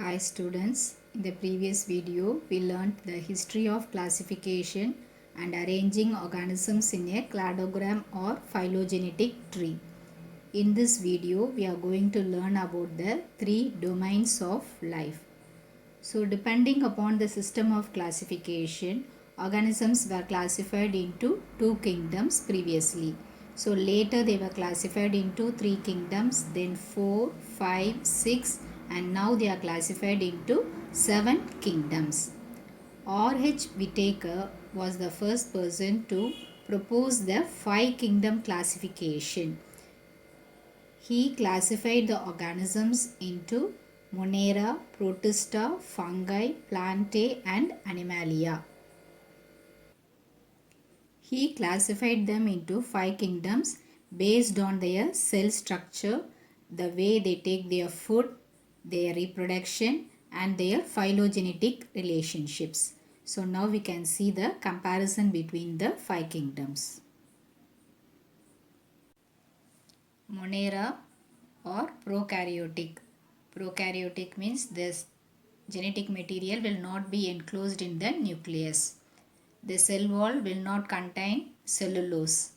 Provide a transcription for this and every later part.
Hi students, in the previous video we learnt the history of classification and arranging organisms in a cladogram or phylogenetic tree. In this video we are going to learn about the three domains of life. So depending upon the system of classification, organisms were classified into two kingdoms previously. So later they were classified into three kingdoms, then 4, 5, 6 and now they are classified into 7 kingdoms. R.H. Whitaker was the first person to propose the 5 kingdom classification. He classified the organisms into Monera, Protista, fungi, plantae and animalia. He classified them into 5 kingdoms based on their cell structure, the way they take their food, their reproduction and their phylogenetic relationships. So now we can see the comparison between the 5 kingdoms. Monera or prokaryotic. Prokaryotic means this genetic material will not be enclosed in the nucleus. The cell wall will not contain cellulose.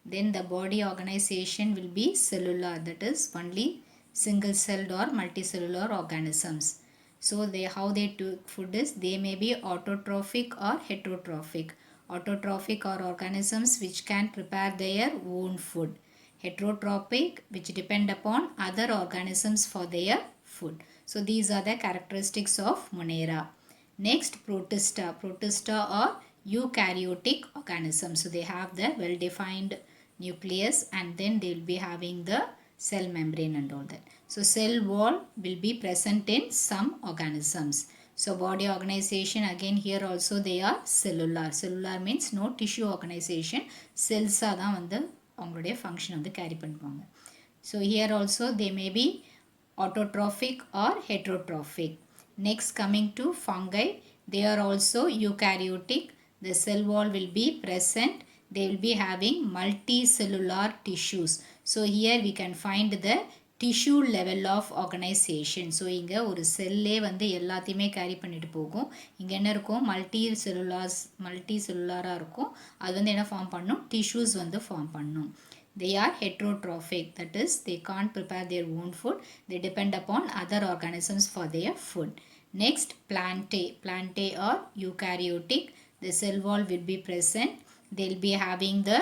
Then the body organization will be cellular, that is only single celled or multicellular organisms. So how they take food is they may be autotrophic or heterotrophic. Autotrophic are organisms which can prepare their own food. Heterotrophic which depend upon other organisms for their food. So these are the characteristics of Monera. Next, Protista. Protista are eukaryotic organisms. So they have the well-defined nucleus and then they will be having the cell membrane and all that. So cell wall will be present in some organisms. So body organization again here also they are cellular. Cellular means no tissue organization. Cells தான் வந்து அவங்களுடைய function வந்து carry பண்ணுவாங்க. So here also they may be autotrophic or heterotrophic. Next coming to fungi, they are also eukaryotic. The cell wall will be present. They will be having multicellular tissues. So here we can find the tissue level of organization. So இங்க ஒரு செல்லே வந்து எல்லாத்தையுமே carry பண்ணிட்டு போகும். இங்க என்ன இருக்கும் மல்டிசெல்லுலாரா இருக்கும். அது வந்து என்ன ஃபார்ம் பண்ணும் tissues வந்து ஃபார்ம் பண்ணும். They are heterotrophic, that is they can't prepare their own food. They depend upon other organisms for their food. Next, plantae. Plantae are eukaryotic. The cell wall will be present. They'll be having the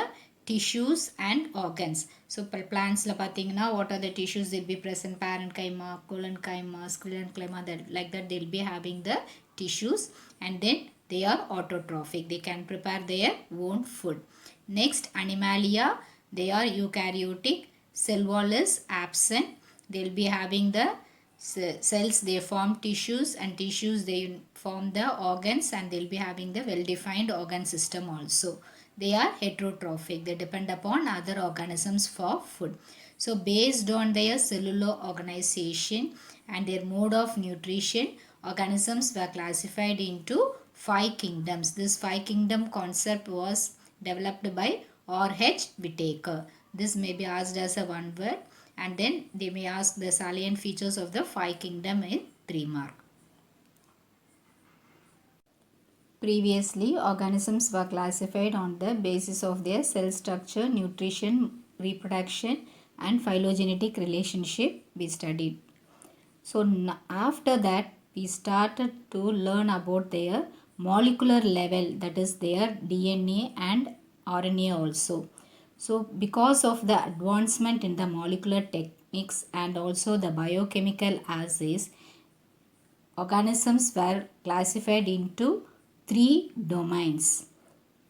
tissues and organs. So plants la pathina, what are the tissues they'll be present? Parenchyma, collenchyma, sclerenchyma, like that they'll be having the tissues and then they are autotrophic. They can prepare their own food. Next, animalia. They are eukaryotic. Cell wall is absent. They'll be having the cells, they form tissues and tissues they form the organs and they'll be having the well-defined organ system also. They are heterotrophic. They depend upon other organisms for food. So based on their cellular organization and their mode of nutrition, organisms were classified into 5 kingdoms. This 5 kingdom concept was developed by R.H. Whitaker. This may be asked as a one word and then they may ask the salient features of the 5 kingdom in 3 mark. Previously, organisms were classified on the basis of their cell structure, nutrition, reproduction and phylogenetic relationship we studied. So after that we started to learn about their molecular level, that is their DNA and RNA also. So because of the advancement in the molecular techniques and also the biochemical assays, organisms were classified into 3 domains.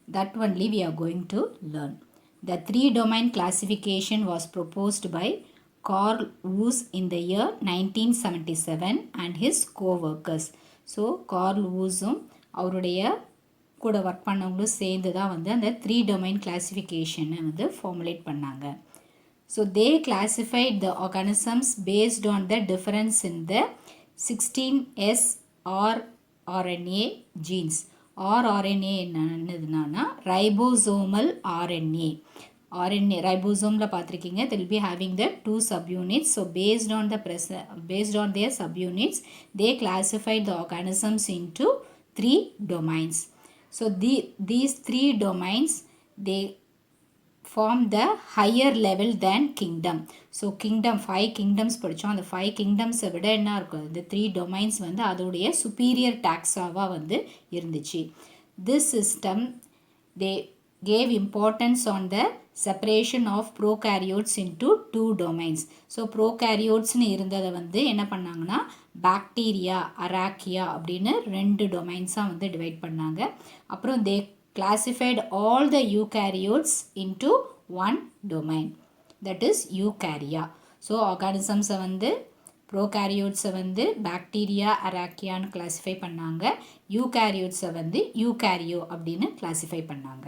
That only we are going to learn. The 3-domain classification was proposed by Carl Woese in the year 1977 and his co-workers. So Carl Woeseum அவருடைய கூட work பண்ணவங்களும் சேர்ந்து தான் வந்து அந்த 3-domain classification வந்து formulate பண்ணாங்க. So they classified the organisms based on the difference in the 16S rRNA genes. rRNA என்னதுன்னா ribosomal RNA. RNA ribosome la pathirkeenga, they will be having the 2 subunits. So based on their subunits, they classified the organisms into 3 domains. So these 3 domains, they form the higher level than kingdom. So kingdom 5 kingdoms படிச்சோம். அந்த 5 kingdoms விட என்ன இருக்கும், இந்த 3 domains வந்து அதோடைய superior taxaவா வந்து இருந்துச்சு. This system, they gave importance on the separation of prokaryotes into 2 domains. So prokaryotes இருந்ததை வந்து என்ன பண்ணாங்கன்னா பாக்டீரியா, அரேக்கியா அப்படின்னு 2 domains வந்து டிவைட் பண்ணாங்க. அப்புறம் they classified all the eukaryotes into one domain, that is eukarya. So organisms வந்து prokaryotes வந்து bacteria, archaea னு classify பண்ணாங்க. eukaryotes வந்து eukaryo அப்படின்னு classify பண்ணாங்க.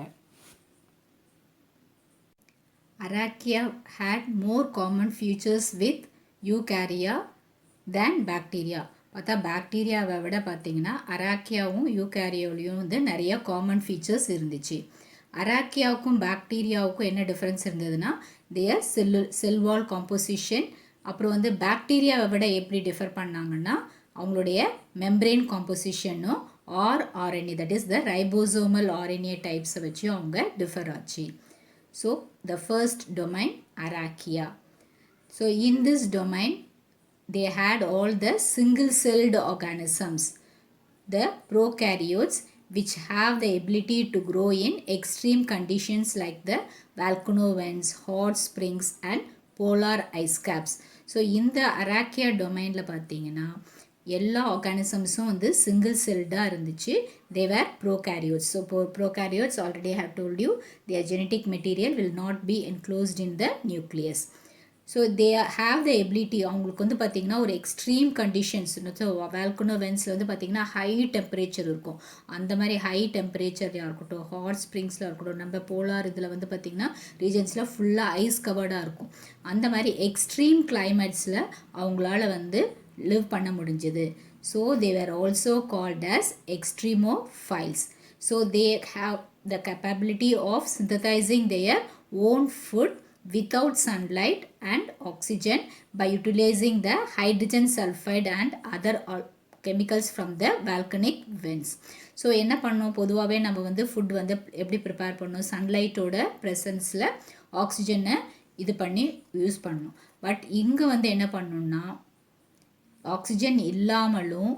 Archaea had more common features with eukarya than bacteria. பார்த்தா பாக்டீரியாவை விட பார்த்தீங்கன்னா அராக்கியாவும் யூகேரியோலையும் வந்து நிறைய காமன் ஃபீச்சர்ஸ் இருந்துச்சு. அராக்கியாவுக்கும் பாக்டீரியாவுக்கும் என்ன டிஃப்ரென்ஸ் இருந்ததுன்னா, தேர் செல் வால் காம்போசிஷன். அப்புறம் வந்து பாக்டீரியாவை விட எப்படி டிஃபர் பண்ணாங்கன்னா, அவங்களுடைய மெம்பரேன் காம்போசிஷனும் RNA, that is the ribosomal RNA டைப்ஸை வச்சு அவங்க டிஃபர் ஆச்சு. So the first domain archaea. So in this domain they had all the single-celled organisms, the prokaryotes, which have the ability to grow in extreme conditions like the volcano vents, hot springs and polar ice caps. So இந்த அரேக்கியா டொமைனில் பார்த்தீங்கன்னா எல்லா ஆர்கானிசம்ஸும் வந்து single செல்டாக இருந்துச்சு. they were prokaryotes. So prokaryotes, already I have told you, their genetic material will not be enclosed in the nucleus. So they have the ability, அவங்களுக்கு வந்து பார்த்திங்கன்னா ஒரு எக்ஸ்ட்ரீம் கண்டிஷன்ஸ், வால்கனோ வென்ஸில் வந்து பார்த்திங்கன்னா ஹை டெம்பரேச்சர் இருக்கும். அந்த மாதிரி ஹை டெம்பரேச்சர்லையாக இருக்கட்டும், ஹாட் ஸ்ப்ரிங்ஸில் இருக்கட்டும், நம்ம போலார் இதில் வந்து பார்த்திங்கன்னா ரீஜன்ஸில் ஃபுல்லாக ஐஸ் கவர்டாக இருக்கும். அந்த மாதிரி எக்ஸ்ட்ரீம் கிளைமேட்ஸில் அவங்களால வந்து லிவ் பண்ண முடிஞ்சது. So they were also called as extremophiles. So they have the capability of synthesizing their own food without sunlight and oxygen by utilizing the hydrogen sulfide and other chemicals from the volcanic vents. So என்ன பண்ணோம், பொதுவாகவே நம்ம வந்து food வந்து எப்படி prepare பண்ணோம், சன்லைட்டோட ப்ரெசன்ஸில் ஆக்சிஜனை இது பண்ணி யூஸ் பண்ணோம். பட் இங்கே வந்து என்ன பண்ணோம்னா, ஆக்சிஜன் இல்லாமலும்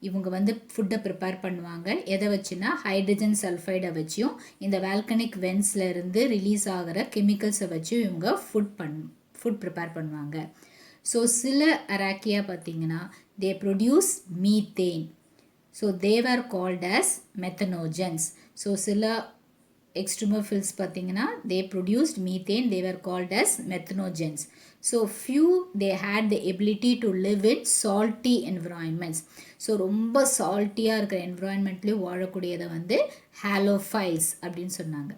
இவங்க வந்து ஃபுட்டை ப்ரிப்பேர் பண்ணுவாங்க. எதை வச்சுன்னா ஹைட்ரஜன் சல்ஃபைடை வச்சும் இந்த வால்கனிக் வென்ஸில் இருந்து ரிலீஸ் ஆகிற கெமிக்கல்ஸை வச்சு இவங்க ஃபுட் ப்ரிப்பேர் பண்ணுவாங்க. ஸோ சில அரேக்கியா பார்த்தீங்கன்னா they produce methane. So they were called as methanogens. So சில extremophils பார்த்தீங்கன்னா they produced methane, they were called as methanogens. So few they had the ability to live in salty environments. So ரொம்ப சால்ட்டியாக இருக்கிற என்விரான்மெண்ட்லேயும் வாழக்கூடியதை வந்து ஹாலோஃபைல்ஸ் அப்படின்னு சொன்னாங்க.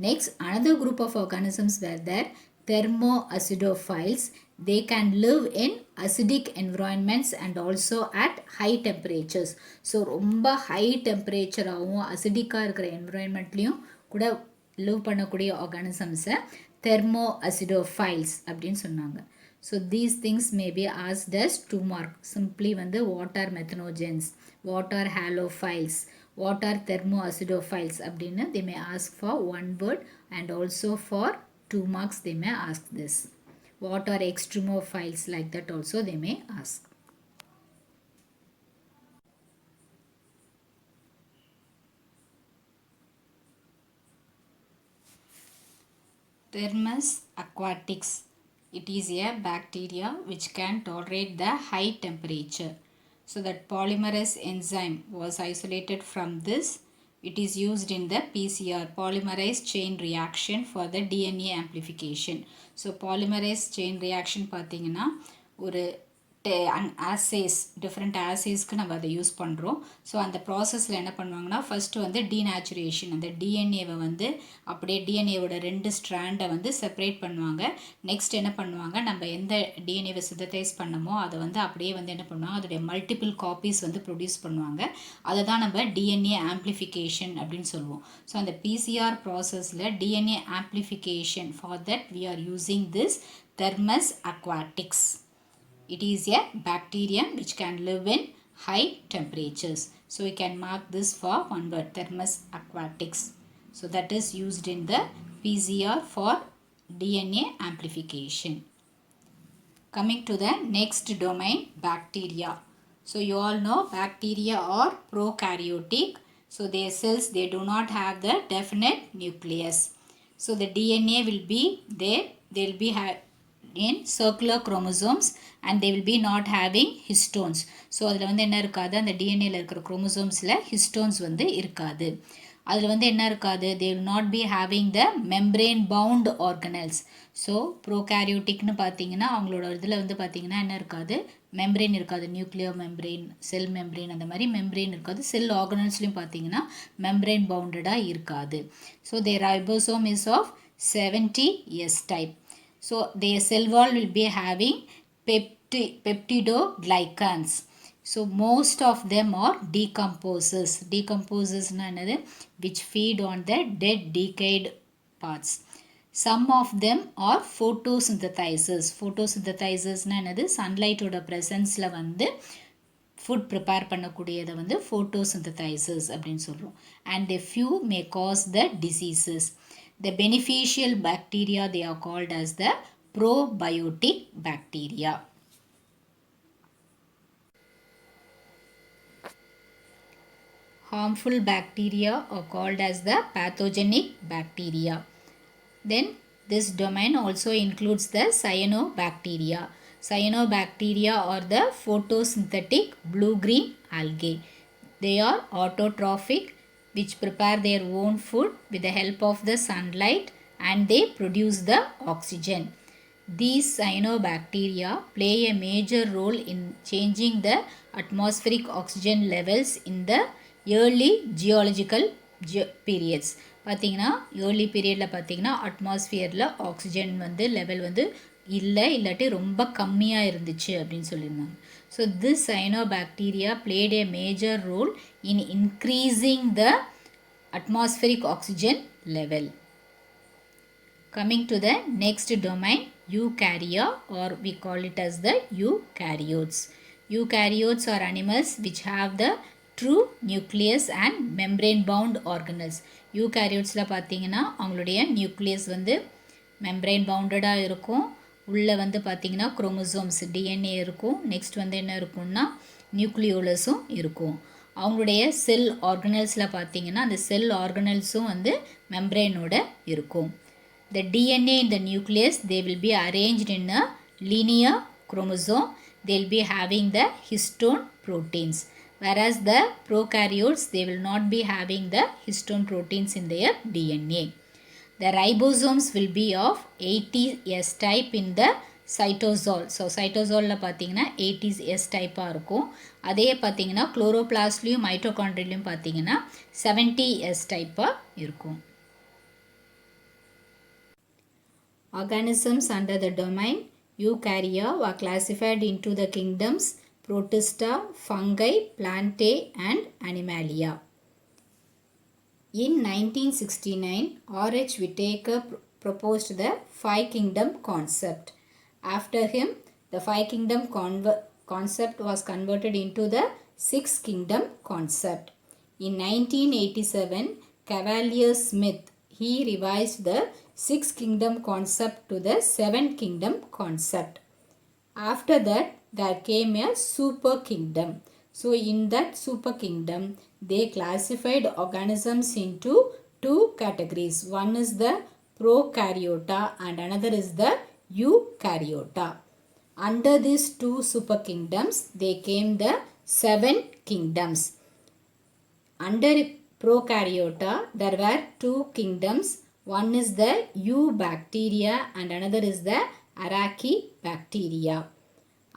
Next another group of organisms were there thermoacidophiles. They can live in acidic environments and also at high temperatures. So ரொம்ப ஹை டெம்பரேச்சராகவும் அசிடிக்காக இருக்கிற என்விரான்மெண்ட்லேயும் கூட லிவ் பண்ணக்கூடிய ஆர்கானிசம்ஸை தெர்மோஅசிடோஃபைல்ஸ் அப்படின்னு சொன்னாங்க. So these things may be asked as 2 mark. Simply வந்து what are methanogens, what are halophiles, what are thermoacidophiles அப்படின்னு they may ask for 1 word, and also for 2 marks they may ask this. What are extremophiles, like that also they may ask. Thermus aquatics. It is a bacteria which can tolerate the high temperature. So that polymerase enzyme was isolated from this. It is used in the PCR, polymerase chain reaction, for the DNA amplification. So polymerase chain reaction பார்த்தீங்கன்னா ஒரு assays, different assaysக்கு நம்ம அதை use பண்ணுறோம். So அந்த ப்ராசஸில் என்ன பண்ணுவாங்கன்னா first வந்து டீநேச்சுரேஷன், அந்த டிஎன்ஏவை வந்து அப்படியே டிஎன்ஏவோட 2 ஸ்ட்ராண்டை வந்து செப்பரேட் பண்ணுவாங்க. நெக்ஸ்ட் என்ன பண்ணுவாங்க, நம்ம எந்த டிஎன்ஏவை சிந்தடைஸ் பண்ணமோ அதை வந்து அப்படியே வந்து என்ன பண்ணுவாங்க, அதோடைய மல்டிபிள் காப்பீஸ் வந்து ப்ரொடியூஸ் பண்ணுவாங்க. அதை தான் நம்ம டிஎன்ஏ ஆம்ப்ளிஃபிகேஷன் அப்படின்னு சொல்லுவோம். ஸோ அந்த பிசிஆர் ப்ராசஸில் DNA amplification, for that we are using this Thermus aquatics. It is a bacterium which can live in high temperatures. So we can mark this for one word, Thermus aquatics. So that is used in the PCR for DNA amplification. Coming to the next domain, bacteria. So you all know bacteria are prokaryotic. So their cells, they do not have the definite nucleus. So the DNA will be there, they will be in circular chromosomes and they will be not having histones. So அதில் வந்து என்ன இருக்காது, அந்த டிஎன்ஏல இருக்கிற குரோமோசோம்ஸில் histones வந்து இருக்காது. அதில் வந்து என்ன இருக்காது, they will not be having the membrane bound organelles. So ப்ரோகாரியோட்டிக்னு பார்த்தீங்கன்னா அவங்களோட இதில் வந்து பார்த்தீங்கன்னா என்ன இருக்காது, மெம்ப்ரெயின் இருக்காது. நியூக்ளியர் மெம்ப்ரெயின், செல் மெம்ப்ரெயின், அந்த மாதிரி மெம்ப்ரெயின் இருக்காது. செல் ஆர்கனல்ஸ்லையும் பார்த்தீங்கன்னா மெம்ப்ரெயின் பவுண்டடாக இருக்காது. So their ribosome is of 70S type. So their cell wall will be having peptidoglycans. So most of them are decomposers. Decomposers which feed on the dead decayed parts. Some of them are photosynthesizers. Photosynthesizers sunlight oda presence la வந்து food prepare பண்ணக்கூடியதை வந்து photosynthesizers அப்படின்னு சொல்கிறோம். And a few may cause the diseases. The beneficial bacteria, they are called as the probiotic bacteria. Harmful bacteria are called as the pathogenic bacteria. Then this domain also includes the cyanobacteria. Cyanobacteria are the photosynthetic blue-green algae. They are autotrophic, which prepare their own food with the help of the sunlight and they produce the oxygen. These cyanobacteria play a major role in changing the atmospheric oxygen levels in the early geological periods. பார்த்தீங்கன்னா early பீரியடில் பார்த்தீங்கன்னா அட்மாஸ்ஃபியரில் oxygen வந்து level வந்து இல்லாட்டி ரொம்ப கம்மியாக இருந்துச்சு அப்படின்னு சொல்லியிருந்தாங்க. So this cyanobacteria played a major role in increasing the atmospheric oxygen level. Coming to the next domain, eukarya, or we call it as the eukaryotes. Eukaryotes are animals which have the true nucleus and membrane bound organelles. யூகாரியோட்ஸில் பார்த்தீங்கன்னா அவங்களுடைய nucleus வந்து membrane பவுண்டடாக இருக்கும். உள்ளே வந்து பார்த்தீங்கன்னா chromosomes DNA இருக்கும். Next வந்து என்ன இருக்கும்னா நியூக்ளியோலஸும் இருக்கும். அவங்களுடைய செல் ஆர்கனல்ஸில் பார்த்தீங்கன்னா அந்த செல் ஆர்கனல்ஸும் வந்து மெம்ப்ரெயினோட இருக்கும். The DNA in the nucleus, they will be arranged in a linear chromosome. They will be having the histone proteins. Whereas the prokaryotes, they will not be having the histone proteins in their DNA. The ribosomes will be of 80S type in the cytosol. So cytosol la pathina 80S type ah irukum. Adhe pathina chloroplastlayum mitochondrialayum pathina 70S type ah irukum. Organisms under the domain eukarya were classified into the kingdoms Protista, fungi, plantae and animalia. In 1969, R.H. Whittaker proposed the five kingdom concept. After him, the five kingdom concept was converted into the six kingdom concept. In 1987, Cavalier Smith, he revised the six kingdom concept to the seven kingdom concept. After that, there came a super kingdom. So in that super kingdom, they classified organisms into two categories. One is the prokaryota and another is the eukaryota. Under these two super kingdoms, they came the seven kingdoms. Under prokaryota, there were two kingdoms. One is the eubacteria and another is the arachidibacteria.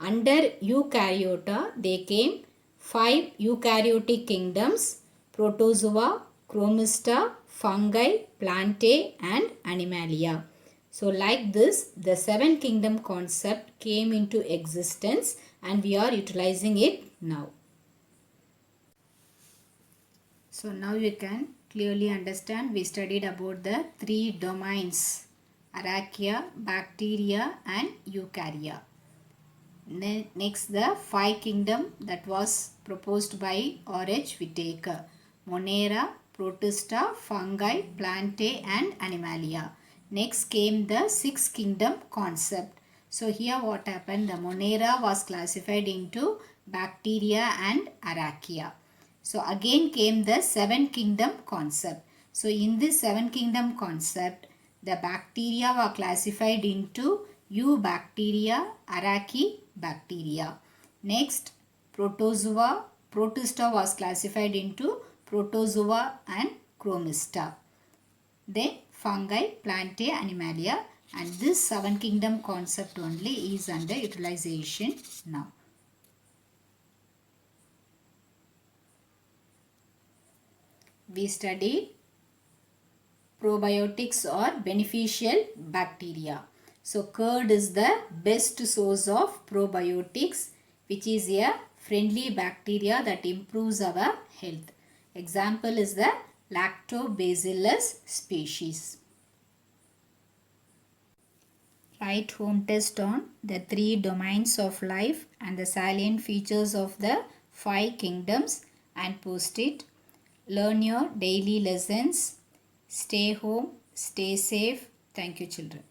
Under Eukaryota, they came 5 eukaryotic kingdoms: Protozoa, Chromista, Fungi, Plantae and Animalia. So like this, the 7 kingdom concept came into existence and we are utilizing it now. So now you can clearly understand we studied about the 3 domains: Archaea, Bacteria and Eukarya. Next, the 5 kingdom that was proposed by R.H. Whittaker: Monera, Protista, Fungi, Plantae and Animalia. Next came the 6 kingdom concept. So here what happened, the Monera was classified into Bacteria and Archaea. So again came the 7 kingdom concept. So in this 7 kingdom concept, the bacteria were classified into Eubacteria, Archaebacteria. Next, Protista was classified into Protozoa and Chromista. Then Fungi, Plantae, Animalia, and this 7 kingdom concept only is under utilization now. We studied probiotics or beneficial bacteria. So curd is the best source of probiotics, which is a friendly bacteria that improves our health. Example is the Lactobacillus species. Write home test on the 3 domains of life and the salient features of the 5 kingdoms and post it. Learn your daily lessons. Stay home, stay safe. Thank you, children.